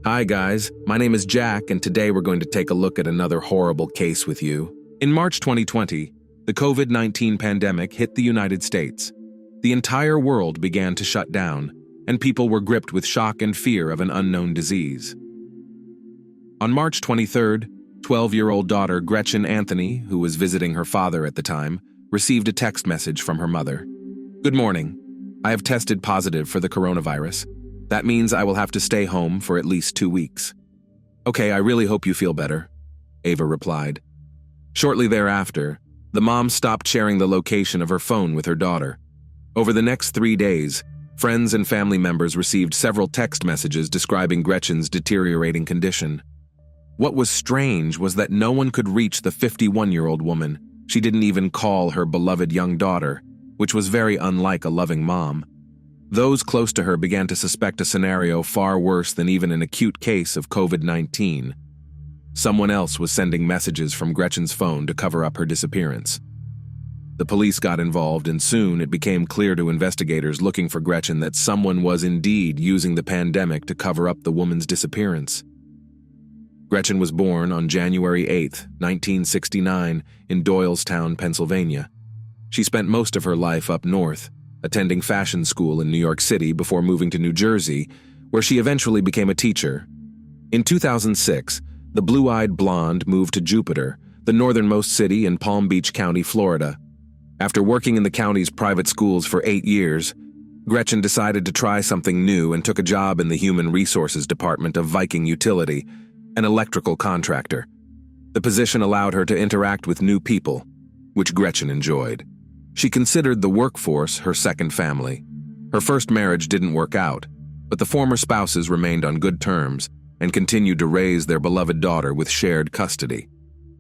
Hi guys, my name is Jack and today we're going to take a look at another horrible case with you. In March 2020, the COVID-19 pandemic hit the United States. The entire world began to shut down, and people were gripped with shock and fear of an unknown disease. On March 23rd, 12-year-old daughter Gretchen Anthony, who was visiting her father at the time, received a text message from her mother. "Good morning. I have tested positive for the coronavirus. That means I will have to stay home for at least 2 weeks." "Okay, I really hope you feel better," Ava replied. Shortly thereafter, the mom stopped sharing the location of her phone with her daughter. Over the next 3 days, friends and family members received several text messages describing Gretchen's deteriorating condition. What was strange was that no one could reach the 51-year-old woman. She didn't even call her beloved young daughter, which was very unlike a loving mom. Those close to her began to suspect a scenario far worse than even an acute case of COVID-19. Someone else was sending messages from Gretchen's phone to cover up her disappearance. The police got involved, and soon it became clear to investigators looking for Gretchen that someone was indeed using the pandemic to cover up the woman's disappearance. Gretchen was born on January 8, 1969, in Doylestown, Pennsylvania. She spent most of her life up north, attending fashion school in New York City before moving to New Jersey, where she eventually became a teacher. In 2006, the blue-eyed blonde moved to Jupiter, the northernmost city in Palm Beach County, Florida. After working in the county's private schools for 8 years, Gretchen decided to try something new and took a job in the Human Resources Department of Viking Utility, an electrical contractor. The position allowed her to interact with new people, which Gretchen enjoyed. She considered the workforce her second family. Her first marriage didn't work out, but the former spouses remained on good terms and continued to raise their beloved daughter with shared custody.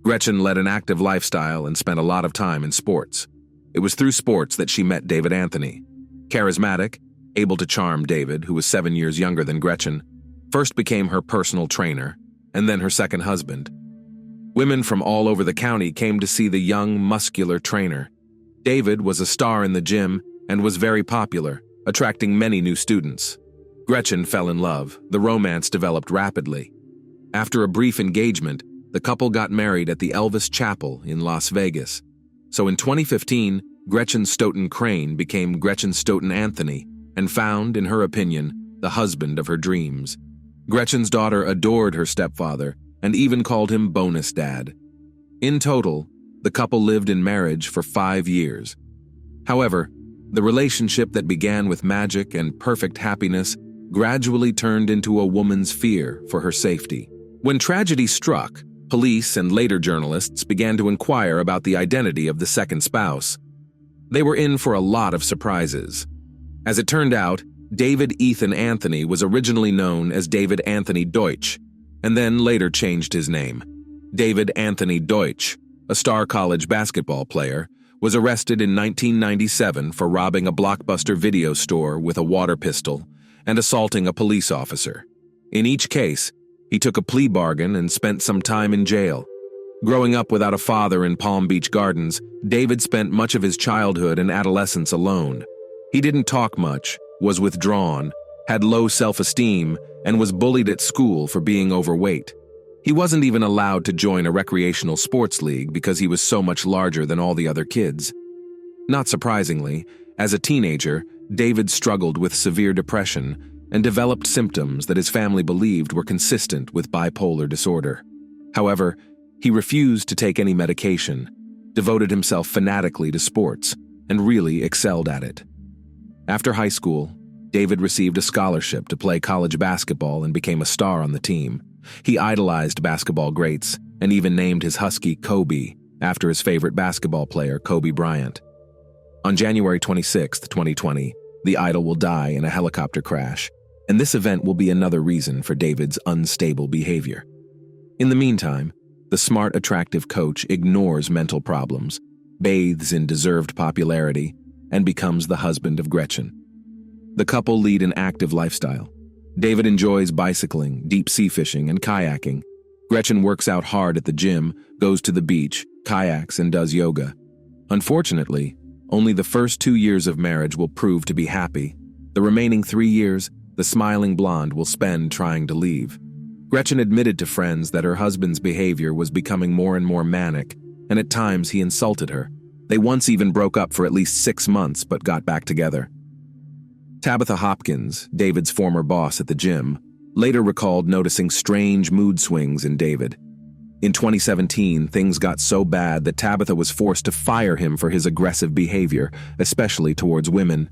Gretchen led an active lifestyle and spent a lot of time in sports. It was through sports that she met David Anthony. Charismatic, able to charm, David, who was 7 years younger than Gretchen, first became her personal trainer and then her second husband. Women from all over the county came to see the young, muscular trainer. David was a star in the gym and was very popular, attracting many new students. Gretchen fell in love. The romance developed rapidly. After a brief engagement, the couple got married at the Elvis Chapel in Las Vegas. So in 2015, Gretchen Stoughton Crane became Gretchen Stoughton Anthony and found, in her opinion, the husband of her dreams. Gretchen's daughter adored her stepfather and even called him bonus dad. In total, the couple lived in marriage for 5 years. However, the relationship that began with magic and perfect happiness gradually turned into a woman's fear for her safety. When tragedy struck, police and later journalists began to inquire about the identity of the second spouse. They were in for a lot of surprises. As it turned out, David Ethan Anthony was originally known as David Anthony Deutsch, and then later changed his name. David Anthony Deutsch, a star college basketball player, was arrested in 1997 for robbing a Blockbuster video store with a water pistol and assaulting a police officer. In each case, he took a plea bargain and spent some time in jail. Growing up without a father in Palm Beach Gardens, David spent much of his childhood and adolescence alone. He didn't talk much, was withdrawn, had low self-esteem, and was bullied at school for being overweight. He wasn't even allowed to join a recreational sports league because he was so much larger than all the other kids. Not surprisingly, as a teenager, David struggled with severe depression and developed symptoms that his family believed were consistent with bipolar disorder. However, he refused to take any medication, devoted himself fanatically to sports, and really excelled at it. After high school, David received a scholarship to play college basketball and became a star on the team. He idolized basketball greats and even named his husky Kobe after his favorite basketball player, Kobe Bryant. On January 26, 2020, the idol will die in a helicopter crash, and this event will be another reason for David's unstable behavior. In the meantime, the smart, attractive coach ignores mental problems, bathes in deserved popularity, and becomes the husband of Gretchen. The couple lead an active lifestyle. David enjoys bicycling, deep-sea fishing, and kayaking. Gretchen works out hard at the gym, goes to the beach, kayaks, and does yoga. Unfortunately, only the first 2 years of marriage will prove to be happy. The remaining 3 years, the smiling blonde will spend trying to leave. Gretchen admitted to friends that her husband's behavior was becoming more and more manic, and at times he insulted her. They once even broke up for at least 6 months but got back together. Tabitha Hopkins, David's former boss at the gym, later recalled noticing strange mood swings in David. In 2017, things got so bad that Tabitha was forced to fire him for his aggressive behavior, especially towards women.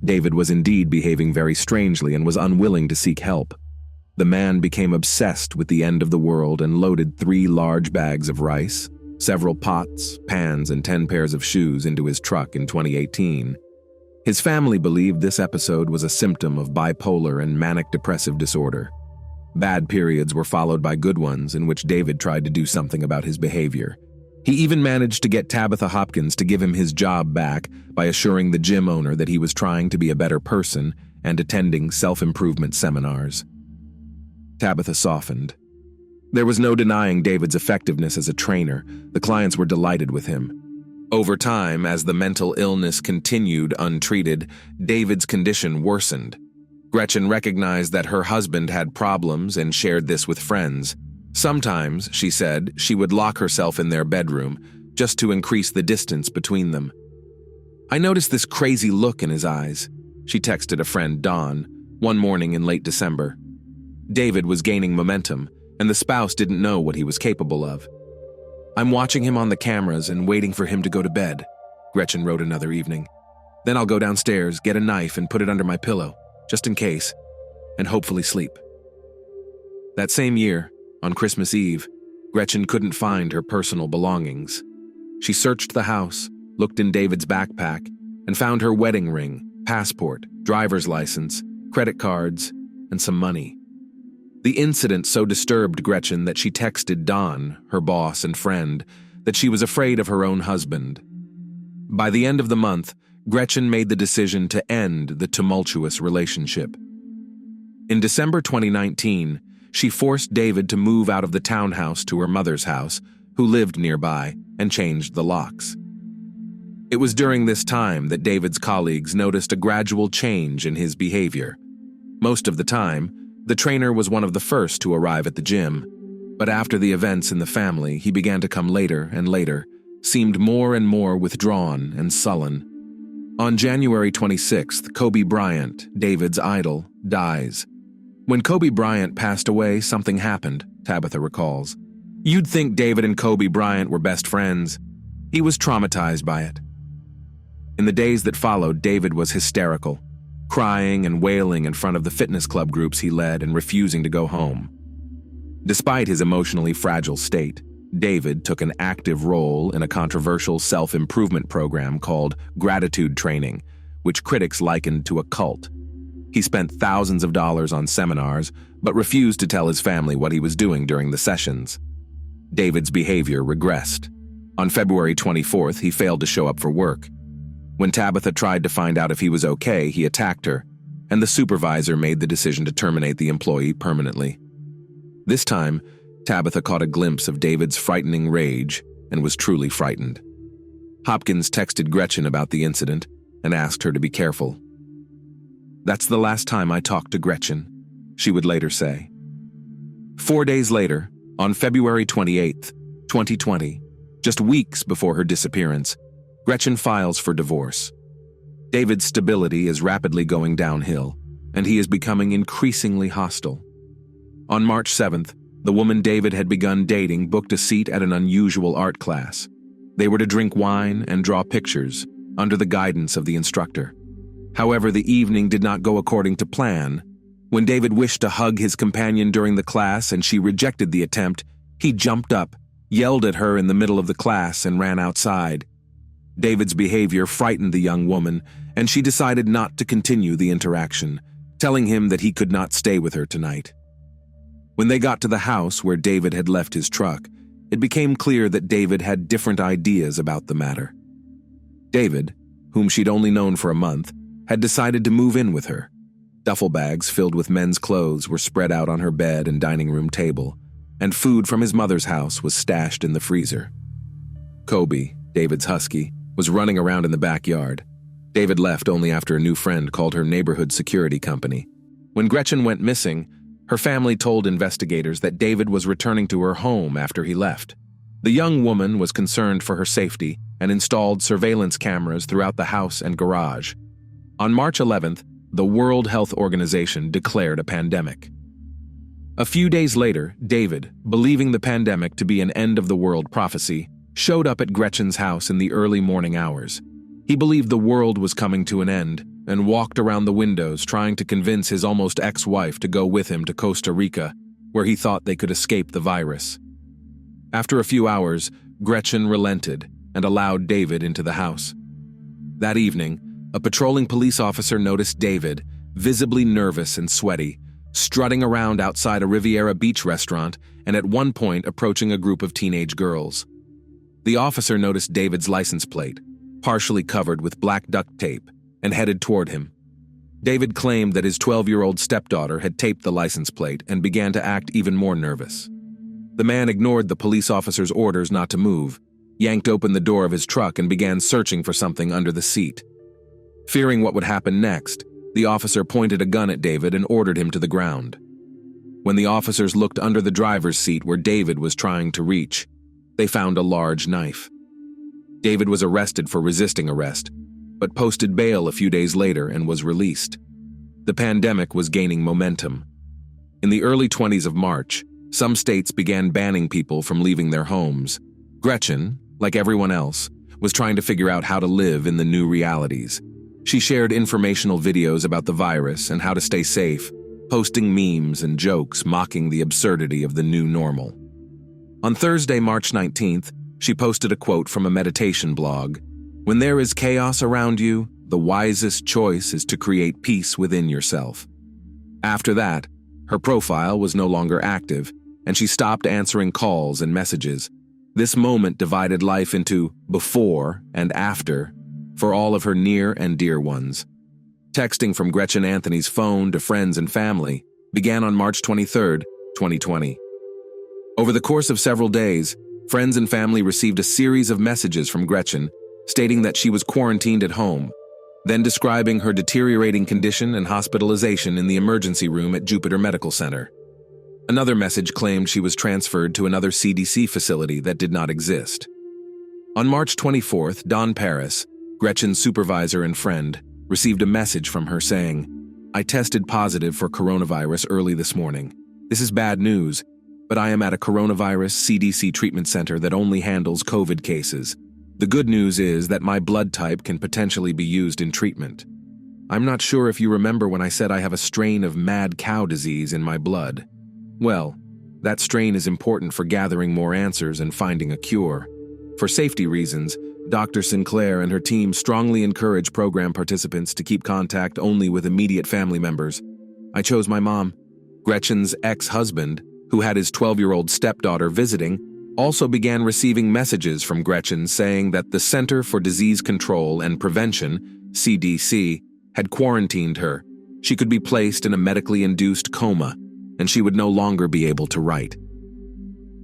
David was indeed behaving very strangely and was unwilling to seek help. The man became obsessed with the end of the world and loaded 3 large bags of rice, several pots, pans, and 10 pairs of shoes into his truck in 2018. His family believed this episode was a symptom of bipolar and manic-depressive disorder. Bad periods were followed by good ones in which David tried to do something about his behavior. He even managed to get Tabitha Hopkins to give him his job back by assuring the gym owner that he was trying to be a better person and attending self-improvement seminars. Tabitha softened. There was no denying David's effectiveness as a trainer. The clients were delighted with him. Over time, as the mental illness continued untreated, David's condition worsened. Gretchen recognized that her husband had problems and shared this with friends. Sometimes, she said, she would lock herself in their bedroom just to increase the distance between them. "I noticed this crazy look in his eyes," she texted a friend, Dawn, one morning in late December. David was gaining momentum, and the spouse didn't know what he was capable of. "I'm watching him on the cameras and waiting for him to go to bed," Gretchen wrote another evening. "Then I'll go downstairs, get a knife, and put it under my pillow, just in case, and hopefully sleep." That same year, on Christmas Eve, Gretchen couldn't find her personal belongings. She searched the house, looked in David's backpack, and found her wedding ring, passport, driver's license, credit cards, and some money. The incident so disturbed Gretchen that she texted Don, her boss and friend, that she was afraid of her own husband. By the end of the month, Gretchen made the decision to end the tumultuous relationship. In December 2019, she forced David to move out of the townhouse to her mother's house, who lived nearby, and changed the locks. It was during this time that David's colleagues noticed a gradual change in his behavior. Most of the time, the trainer was one of the first to arrive at the gym, but after the events in the family, he began to come later and later, seemed more and more withdrawn and sullen. On January 26th, Kobe Bryant, David's idol, dies. When Kobe Bryant passed away, something happened, Tabitha recalls. "You'd think David and Kobe Bryant were best friends. He was traumatized by it." In the days that followed, David was hysterical, crying and wailing in front of the fitness club groups he led and refusing to go home. Despite his emotionally fragile state, David took an active role in a controversial self-improvement program called Gratitude Training, which critics likened to a cult. He spent thousands of dollars on seminars, but refused to tell his family what he was doing during the sessions. David's behavior regressed. On February 24th, he failed to show up for work. When Tabitha tried to find out if he was okay, he attacked her, and the supervisor made the decision to terminate the employee permanently. This time, Tabitha caught a glimpse of David's frightening rage and was truly frightened. Hopkins texted Gretchen about the incident and asked her to be careful. "That's the last time I talked to Gretchen," she would later say. 4 days later, on February 28th, 2020, just weeks before her disappearance, Gretchen files for divorce. David's stability is rapidly going downhill, and he is becoming increasingly hostile. On March 7th, the woman David had begun dating booked a seat at an unusual art class. They were to drink wine and draw pictures, under the guidance of the instructor. However, the evening did not go according to plan. When David wished to hug his companion during the class and she rejected the attempt, he jumped up, yelled at her in the middle of the class, and ran outside. David's behavior frightened the young woman, and she decided not to continue the interaction, telling him that he could not stay with her tonight. When they got to the house where David had left his truck, it became clear that David had different ideas about the matter. David, whom she'd only known for a month, had decided to move in with her. Duffel bags filled with men's clothes were spread out on her bed and dining room table, and food from his mother's house was stashed in the freezer. Kobe, David's husky, was running around in the backyard. David left only after a new friend called her neighborhood security company. When Gretchen went missing, Her family told investigators that David was returning to her home after he left. The young woman was concerned for her safety and installed surveillance cameras throughout the house and garage. On March 11th, the World Health Organization declared a pandemic. A few days later, David, believing the pandemic to be an end-of-the-world prophecy, showed up at Gretchen's house in the early morning hours. He believed the world was coming to an end and walked around the windows trying to convince his almost ex-wife to go with him to Costa Rica, where he thought they could escape the virus. After a few hours, Gretchen relented and allowed David into the house. That evening, a patrolling police officer noticed David, visibly nervous and sweaty, strutting around outside a Riviera Beach restaurant and at one point approaching a group of teenage girls. The officer noticed David's license plate, partially covered with black duct tape, and headed toward him. David claimed that his 12-year-old stepdaughter had taped the license plate and began to act even more nervous. The man ignored the police officer's orders not to move, yanked open the door of his truck and began searching for something under the seat. Fearing what would happen next, the officer pointed a gun at David and ordered him to the ground. When the officers looked under the driver's seat where David was trying to reach, they found a large knife. David was arrested for resisting arrest, but posted bail a few days later and was released. The pandemic was gaining momentum. In the early 20s of March, some states began banning people from leaving their homes. Gretchen, like everyone else, was trying to figure out how to live in the new realities. She shared informational videos about the virus and how to stay safe, posting memes and jokes mocking the absurdity of the new normal. On Thursday, March 19th, she posted a quote from a meditation blog. "When there is chaos around you, the wisest choice is to create peace within yourself." After that, her profile was no longer active, and she stopped answering calls and messages. This moment divided life into before and after for all of her near and dear ones. Texting from Gretchen Anthony's phone to friends and family began on March 23, 2020. Over the course of several days, friends and family received a series of messages from Gretchen stating that she was quarantined at home, then describing her deteriorating condition and hospitalization in the emergency room at Jupiter Medical Center. Another message claimed she was transferred to another CDC facility that did not exist. On March 24th, Don Paris, Gretchen's supervisor and friend, received a message from her saying, "I tested positive for coronavirus early this morning. This is bad news, but I am at a coronavirus CDC treatment center that only handles COVID cases. The good news is that my blood type can potentially be used in treatment. I'm not sure if you remember when I said I have a strain of mad cow disease in my blood. Well, that strain is important for gathering more answers and finding a cure. For safety reasons, Dr. Sinclair and her team strongly encourage program participants to keep contact only with immediate family members. I chose my mom." Gretchen's ex-husband, who had his 12-year-old stepdaughter visiting, also began receiving messages from Gretchen saying that the Center for Disease Control and Prevention, CDC, had quarantined her. She could be placed in a medically induced coma, and she would no longer be able to write.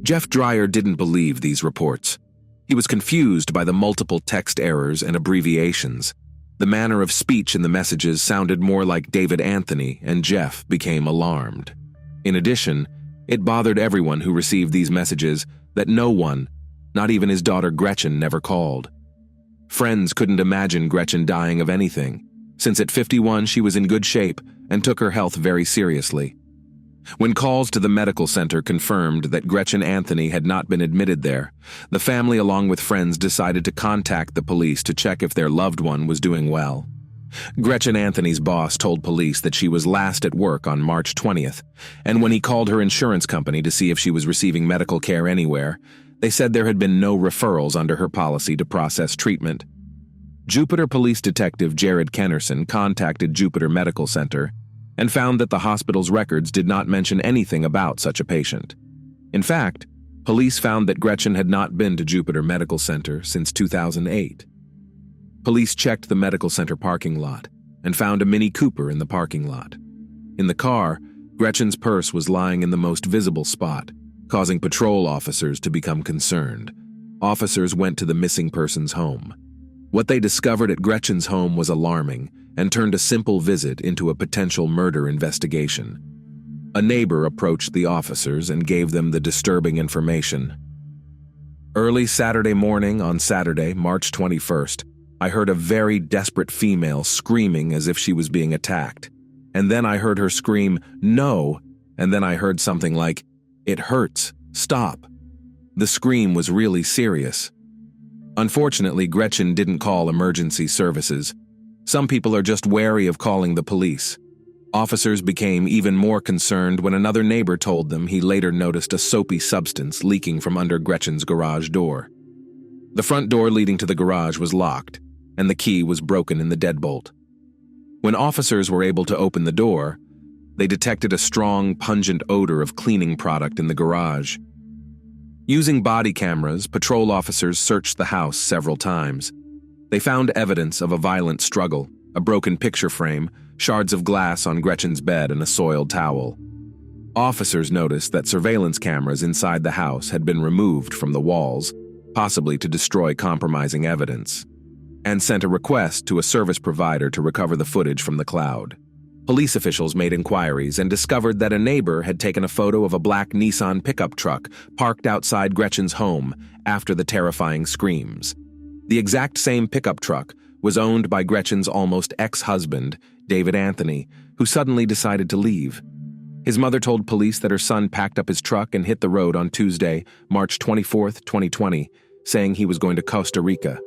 Jeff Dreyer didn't believe these reports. He was confused by the multiple text errors and abbreviations. The manner of speech in the messages sounded more like David Anthony, and Jeff became alarmed. In addition, it bothered everyone who received these messages that no one, not even his daughter Gretchen, never called. Friends couldn't imagine Gretchen dying of anything, since at 51 she was in good shape and took her health very seriously. When calls to the medical center confirmed that Gretchen Anthony had not been admitted there, the family along with friends decided to contact the police to check if their loved one was doing well. Gretchen Anthony's boss told police that she was last at work on March 20th, and when he called her insurance company to see if she was receiving medical care anywhere, they said there had been no referrals under her policy to process treatment. Jupiter Police Detective Jared Kennerson contacted Jupiter Medical Center and found that the hospital's records did not mention anything about such a patient. In fact, police found that Gretchen had not been to Jupiter Medical Center since 2008. Police checked the medical center parking lot and found a Mini Cooper in the parking lot. In the car, Gretchen's purse was lying in the most visible spot, causing patrol officers to become concerned. Officers went to the missing person's home. What they discovered at Gretchen's home was alarming and turned a simple visit into a potential murder investigation. A neighbor approached the officers and gave them the disturbing information. Early Saturday morning on Saturday, March 21st, I heard a very desperate female screaming as if she was being attacked. And then I heard her scream, "No!" And then I heard something like, "It hurts. Stop." The scream was really serious. Unfortunately, Gretchen didn't call emergency services. Some people are just wary of calling the police. Officers became even more concerned when another neighbor told them he later noticed a soapy substance leaking from under Gretchen's garage door. The front door leading to the garage was locked, and the key was broken in the deadbolt. When officers were able to open the door, they detected a strong, pungent odor of cleaning product in the garage. Using body cameras, patrol officers searched the house several times. They found evidence of a violent struggle, a broken picture frame, shards of glass on Gretchen's bed, and a soiled towel. Officers noticed that surveillance cameras inside the house had been removed from the walls, possibly to destroy compromising evidence, and sent a request to a service provider to recover the footage from the cloud. Police officials made inquiries and discovered that a neighbor had taken a photo of a black Nissan pickup truck parked outside Gretchen's home after the terrifying screams. The exact same pickup truck was owned by Gretchen's almost ex-husband, David Anthony, who suddenly decided to leave. His mother told police that her son packed up his truck and hit the road on Tuesday, March 24, 2020, saying he was going to Costa Rica.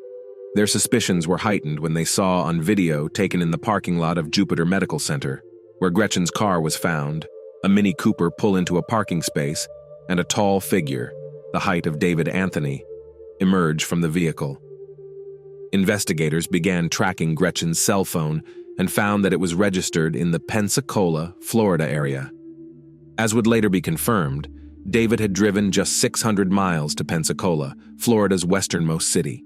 Their suspicions were heightened when they saw on video taken in the parking lot of Jupiter Medical Center, where Gretchen's car was found, a Mini Cooper pull into a parking space, and a tall figure, the height of David Anthony, emerge from the vehicle. Investigators began tracking Gretchen's cell phone and found that it was registered in the Pensacola, Florida area. As would later be confirmed, David had driven just 600 miles to Pensacola, Florida's westernmost city.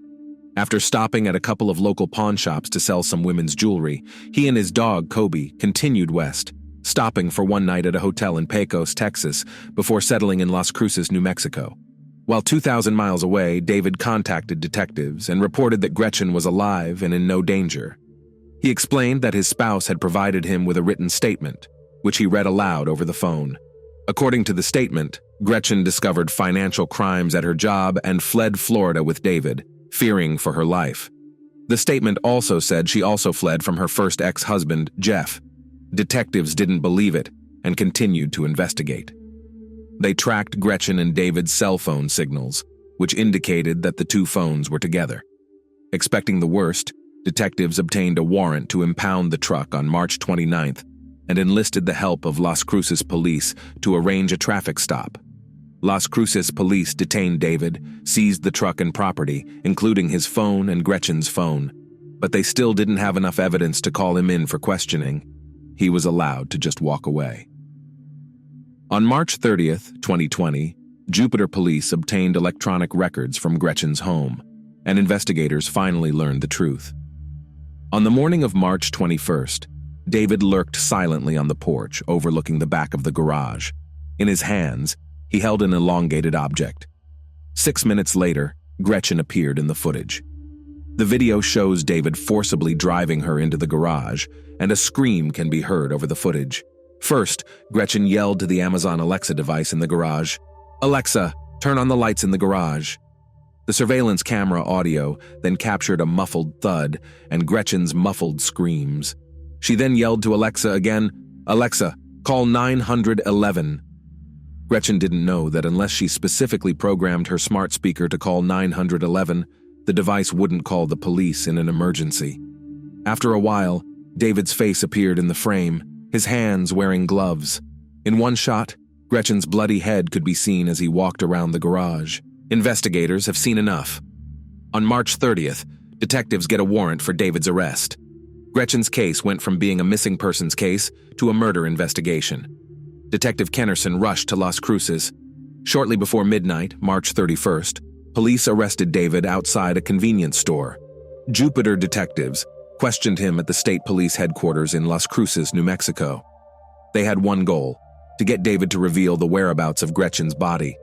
After stopping at a couple of local pawn shops to sell some women's jewelry, he and his dog, Kobe, continued west, stopping for one night at a hotel in Pecos, Texas, before settling in Las Cruces, New Mexico. While 2,000 miles away, David contacted detectives and reported that Gretchen was alive and in no danger. He explained that his spouse had provided him with a written statement, which he read aloud over the phone. According to the statement, Gretchen discovered financial crimes at her job and fled Florida with David, fearing for her life. The statement also said she also fled from her first ex-husband, Jeff. Detectives didn't believe it and continued to investigate. They tracked Gretchen and David's cell phone signals, which indicated that the two phones were together. Expecting the worst, detectives obtained a warrant to impound the truck on March 29th and enlisted the help of Las Cruces police to arrange a traffic stop. Las Cruces police detained David, seized the truck and property, including his phone and Gretchen's phone, but they still didn't have enough evidence to call him in for questioning. He was allowed to just walk away. On March 30th, 2020, Jupiter police obtained electronic records from Gretchen's home, and investigators finally learned the truth. On the morning of March 21st, David lurked silently on the porch overlooking the back of the garage. In his hands, he held an elongated object. 6 minutes later, Gretchen appeared in the footage. The video shows David forcibly driving her into the garage, and a scream can be heard over the footage. First, Gretchen yelled to the Amazon Alexa device in the garage, "Alexa, turn on the lights in the garage." The surveillance camera audio then captured a muffled thud and Gretchen's muffled screams. She then yelled to Alexa again, "Alexa, call 911. Gretchen didn't know that unless she specifically programmed her smart speaker to call 911, the device wouldn't call the police in an emergency. After a while, David's face appeared in the frame, his hands wearing gloves. In one shot, Gretchen's bloody head could be seen as he walked around the garage. Investigators have seen enough. On March 30th, detectives get a warrant for David's arrest. Gretchen's case went from being a missing persons case to a murder investigation. Detective Kennerson rushed to Las Cruces. Shortly before midnight, March 31st, police arrested David outside a convenience store. Jupiter detectives questioned him at the state police headquarters in Las Cruces, New Mexico. They had one goal: to get David to reveal the whereabouts of Gretchen's body.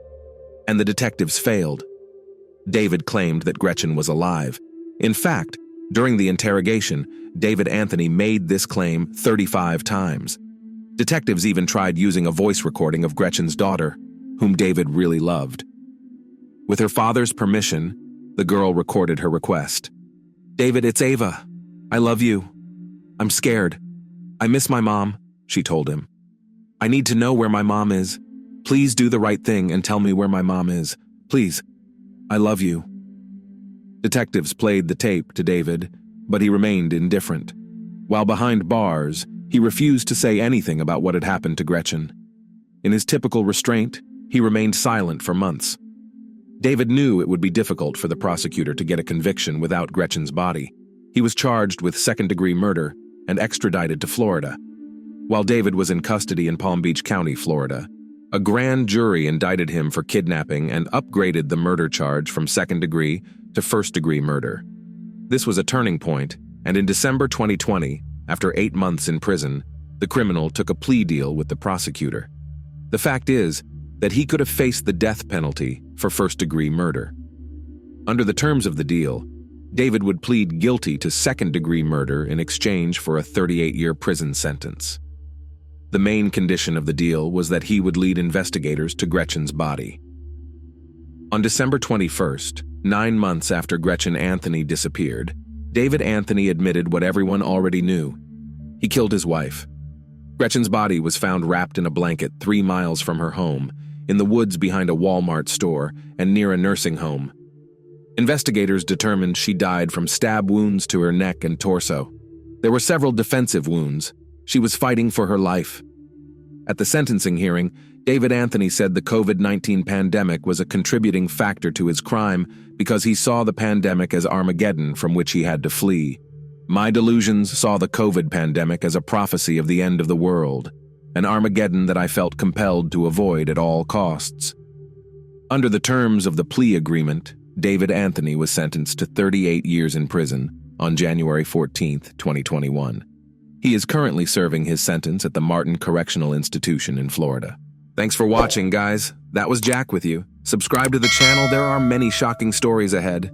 And the detectives failed. David claimed that Gretchen was alive. In fact, during the interrogation, David Anthony made this claim 35 times. Detectives even tried using a voice recording of Gretchen's daughter, whom David really loved. With her father's permission, the girl recorded her request. "David, it's Ava. I love you. I'm scared. I miss my mom," she told him. "I need to know where my mom is. Please do the right thing and tell me where my mom is. Please. I love you." Detectives played the tape to David, but he remained indifferent. While behind bars, he refused to say anything about what had happened to Gretchen. In his typical restraint, he remained silent for months. David knew it would be difficult for the prosecutor to get a conviction without Gretchen's body. He was charged with second-degree murder and extradited to Florida. While David was in custody in Palm Beach County, Florida, a grand jury indicted him for kidnapping and upgraded the murder charge from second-degree to first-degree murder. This was a turning point, and in December 2020, after 8 months in prison, the criminal took a plea deal with the prosecutor. The fact is that he could have faced the death penalty for first-degree murder. Under the terms of the deal, David would plead guilty to second-degree murder in exchange for a 38-year prison sentence. The main condition of the deal was that he would lead investigators to Gretchen's body. On December 21st, 9 months after Gretchen Anthony disappeared, David Anthony admitted what everyone already knew. He killed his wife. Gretchen's body was found wrapped in a blanket 3 miles from her home, in the woods behind a Walmart store and near a nursing home. Investigators determined she died from stab wounds to her neck and torso. There were several defensive wounds. She was fighting for her life. At the sentencing hearing, David Anthony said the COVID-19 pandemic was a contributing factor to his crime because he saw the pandemic as Armageddon from which he had to flee. "My delusions saw the COVID pandemic as a prophecy of the end of the world, an Armageddon that I felt compelled to avoid at all costs." Under the terms of the plea agreement, David Anthony was sentenced to 38 years in prison on January 14, 2021. He is currently serving his sentence at the Martin Correctional Institution in Florida. Thanks for watching, guys. That was Jack with you. Subscribe to the channel. There are many shocking stories ahead.